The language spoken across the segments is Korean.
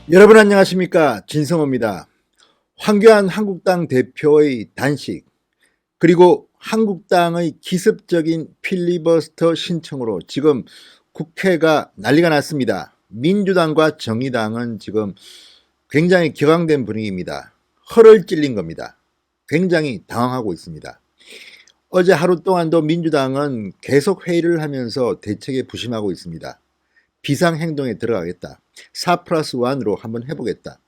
여러분 안녕하십니까, 진성호입니다. 황교안 한국당 대표의 단식, 그리고 한국당의 기습적인 필리버스터 신청으로 지금 국회가 난리가 났습니다. 민주당과 정의당은 지금 굉장히 격앙된 분위기입니다. 허를 찔린 겁니다. 굉장히 당황하고 있습니다. 어제 하루 동안도 민주당은 계속 회의를 하면서 대책에 부심하고 있습니다. 비상행동에 들어가겠다. 4+1으로 한번 해보겠다.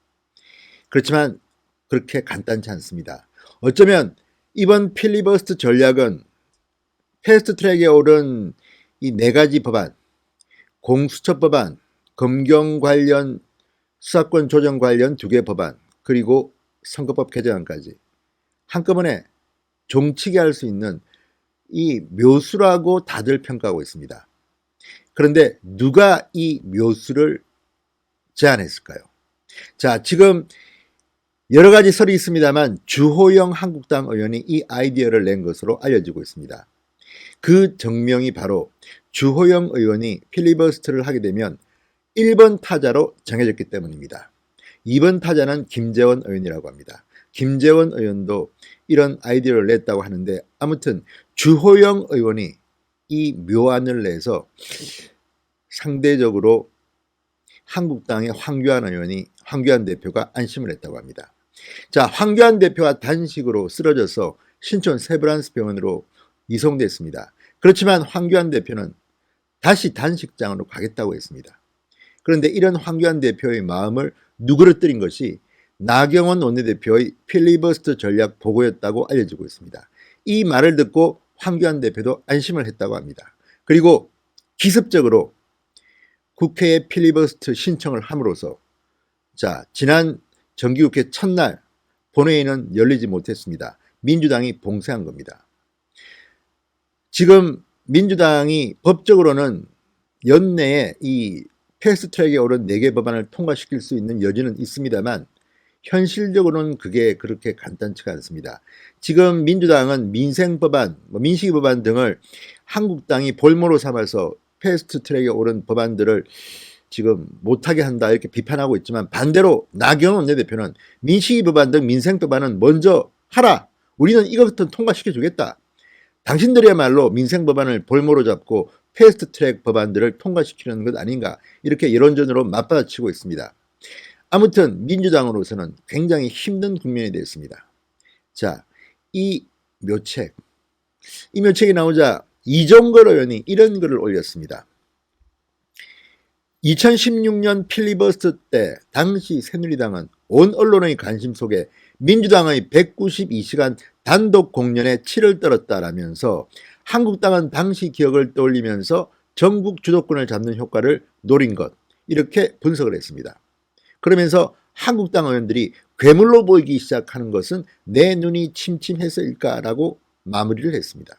그렇지만 그렇게 간단치 않습니다. 어쩌면 이번 필리버스터 전략은 패스트트랙에 오른 이 4가지 법안, 공수처 법안, 검경 관련 수사권 조정 관련 2개 법안, 그리고 선거법 개정안까지 한꺼번에 종치게 할 수 있는 이 묘수라고 다들 평가하고 있습니다. 그런데 누가 이 묘수를 제안했을까요? 자, 지금 여러 가지 설이 있습니다만 주호영 한국당 의원이 이 아이디어를 낸 것으로 알려지고 있습니다. 그 정명이 바로 주호영 의원이 필리버스터를 하게 되면 1번 타자로 정해졌기 때문입니다. 2번 타자는 김재원 의원이라고 합니다. 김재원 의원도 이런 아이디어를 냈다고 하는데, 아무튼 주호영 의원이 이 묘안을 내서 상대적으로 한국당의 황교안 대표가 안심을 했다고 합니다. 자, 황교안 대표가 단식으로 쓰러져서 신촌 세브란스 병원으로 이송됐습니다. 그렇지만 황교안 대표는 다시 단식장으로 가겠다고 했습니다. 그런데 이런 황교안 대표의 마음을 누그러뜨린 것이 나경원 원내대표의 필리버스터 전략 보고였다고 알려지고 있습니다. 이 말을 듣고 황교안 대표도 안심을 했다고 합니다. 그리고 기습적으로 국회에 필리버스터 신청을 함으로써, 자, 지난 정기국회 첫날 본회의는 열리지 못했습니다. 민주당이 봉쇄한 겁니다. 지금 민주당이 법적으로는 연내에 이 패스트트랙에 오른 4개 법안을 통과시킬 수 있는 여지는 있습니다만 현실적으로는 그게 그렇게 간단치가 않습니다. 지금 민주당은 민생법안, 민식이법안 등을 한국당이 볼모로 삼아서 패스트트랙에 오른 법안들을 지금 못하게 한다 이렇게 비판하고 있지만, 반대로 나경원 원내대표는 민식이법안 등 민생법안은 먼저 하라. 우리는 이것부터 통과시켜 주겠다. 당신들이야말로 민생법안을 볼모로 잡고 패스트트랙 법안들을 통과시키는 것 아닌가, 이렇게 여론전으로 맞받아치고 있습니다. 아무튼 민주당으로서는 굉장히 힘든 국면이 되었습니다. 자, 이 묘책이 나오자 이종걸 의원이 이런 글을 올렸습니다. 2016년 필리버스터 때 당시 새누리당은 온 언론의 관심 속에 민주당의 192시간 단독 공연에 치를 떨었다라면서 한국당은 당시 기억을 떠올리면서 전국 주도권을 잡는 효과를 노린 것, 이렇게 분석을 했습니다. 그러면서 한국당 의원들이 괴물로 보이기 시작하는 것은 내 눈이 침침해서일까라고 마무리를 했습니다.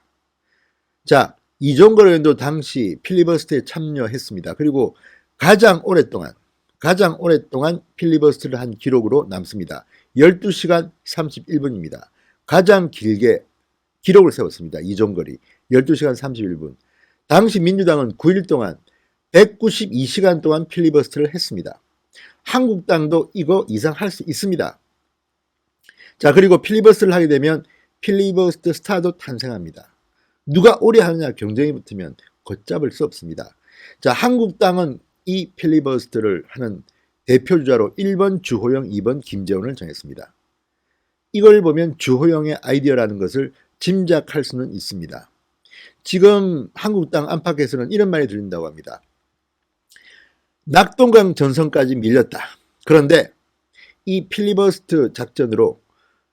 자, 이종걸 의원도 당시 필리버스터에 참여했습니다. 그리고 가장 오랫동안 필리버스터를 한 기록으로 남습니다. 12시간 31분입니다. 가장 길게 기록을 세웠습니다. 이종걸이 12시간 31분. 당시 민주당은 9일 동안 192시간 동안 필리버스터를 했습니다. 한국당도 이거 이상 할 수 있습니다. 자, 그리고 필리버스터를 하게 되면 필리버스터 스타도 탄생합니다. 누가 오래 하느냐 경쟁이 붙으면 걷잡을 수 없습니다. 자, 한국당은 이 필리버스터를 하는 대표주자로 1번 주호영, 2번 김재원을 정했습니다. 이걸 보면 주호영의 아이디어라는 것을 짐작할 수는 있습니다. 지금 한국당 안팎에서는 이런 말이 들린다고 합니다. 낙동강 전선까지 밀렸다. 그런데 이 필리버스터 작전으로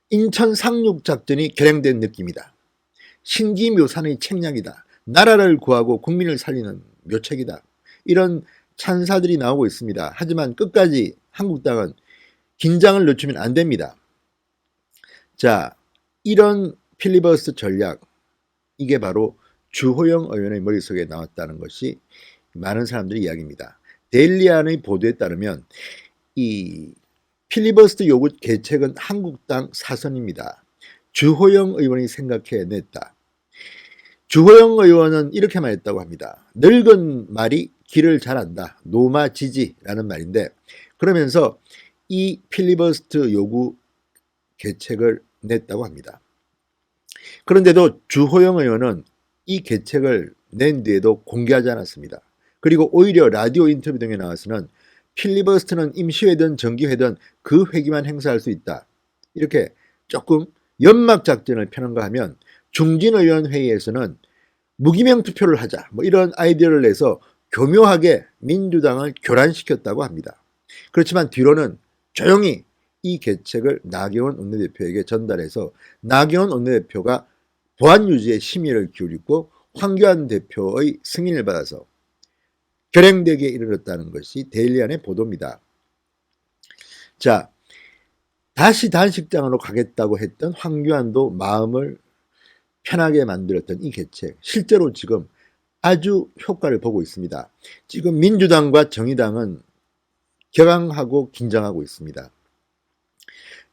인천 상륙 작전이 결행된 느낌이다. 신기묘산의 책략이다. 나라를 구하고 국민을 살리는 묘책이다. 이런 찬사들이 나오고 있습니다. 하지만 끝까지 한국당은 긴장을 늦추면 안 됩니다. 자, 이런 필리버스터 전략, 이게 바로 주호영 의원의 머릿속에 나왔다는 것이 많은 사람들의 이야기입니다. 데일리안의 보도에 따르면 이 필리버스터 요구 계책은 한국당 사선입니다. 주호영 의원이 생각해냈다. 주호영 의원은 이렇게 말했다고 합니다. 늙은 말이 길을 잘 안다. 노마지지라는 말인데, 그러면서 이 필리버스터 요구 계책을 냈다고 합니다. 그런데도 주호영 의원은 이 계책을 낸 뒤에도 공개하지 않았습니다. 그리고 오히려 라디오 인터뷰 등에 나와서는 필리버스터는 임시회든 정기회든 그 회기만 행사할 수 있다. 이렇게 조금 연막작전을 펴는가 하면 중진의원회의에서는 무기명 투표를 하자 뭐 이런 아이디어를 내서 교묘하게 민주당을 교란시켰다고 합니다. 그렇지만 뒤로는 조용히 이 계책을 나경원 원내대표에게 전달해서 나경원 원내대표가 보안 유지에 심의를 기울이고 황교안 대표의 승인을 받아서 결행되기에 이르렀다는 것이 데일리안의 보도입니다. 자, 다시 단식장으로 가겠다고 했던 황교안도 마음을 편하게 만들었던 이 계책, 실제로 지금 아주 효과를 보고 있습니다. 지금 민주당과 정의당은 격앙하고 긴장하고 있습니다.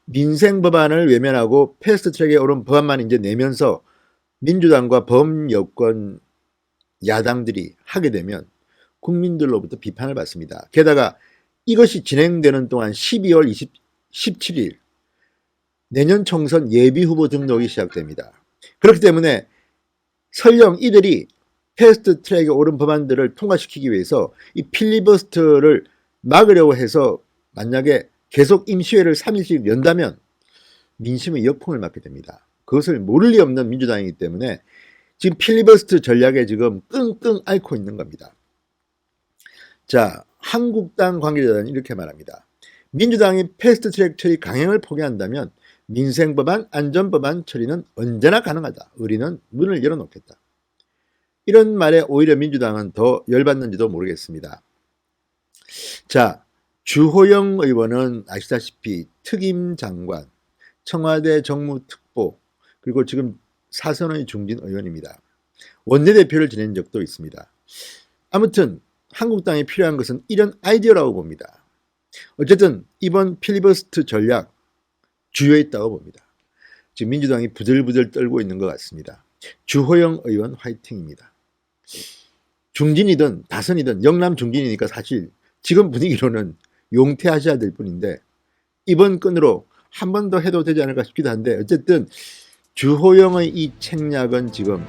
민생 법안을 외면하고 패스트트랙에 오른 법안만 이제 내면서 민주당과 범여권 야당들이 하게 되면 국민들로부터 비판을 받습니다. 게다가 이것이 진행되는 동안 12월 17일 내년 총선 예비후보 등록이 시작됩니다. 그렇기 때문에 설령 이들이 패스트트랙에 오른 법안들을 통과시키기 위해서 이 필리버스터를 막으려고 해서 만약에 계속 임시회를 3일씩 연다면 민심의 역풍을 맞게 됩니다. 그것을 모를 리 없는 민주당이기 때문에 지금 필리버스터 전략에 지금 끙끙 앓고 있는 겁니다. 자, 한국당 관계자는 이렇게 말합니다. 민주당이 패스트트랙 처리 강행을 포기한다면 민생법안, 안전법안 처리는 언제나 가능하다. 우리는 문을 열어놓겠다. 이런 말에 오히려 민주당은 더 열받는지도 모르겠습니다. 자, 주호영 의원은 아시다시피 특임 장관, 청와대 정무특보, 그리고 지금 사선의 중진 의원입니다. 원내대표를 지낸 적도 있습니다. 아무튼 한국당이 필요한 것은 이런 아이디어라고 봅니다. 어쨌든 이번 필리버스터 전략 주요에 있다고 봅니다. 지금 민주당이 부들부들 떨고 있는 것 같습니다. 주호영 의원 화이팅입니다. 중진이든 다선이든 영남 중진이니까 사실 지금 분위기로는 용퇴하셔야 될 뿐인데 이번 건으로 한 번 더 해도 되지 않을까 싶기도 한데 어쨌든 주호영의 이 책략은 지금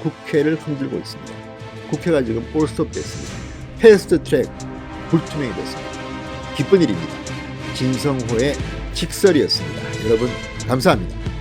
국회를 흔들고 있습니다. 국회가 지금 올스톱 됐습니다. 패스트트랙 불투명이 됐습니다. 기쁜 일입니다. 진성호의 직설이었습니다. 여러분 감사합니다.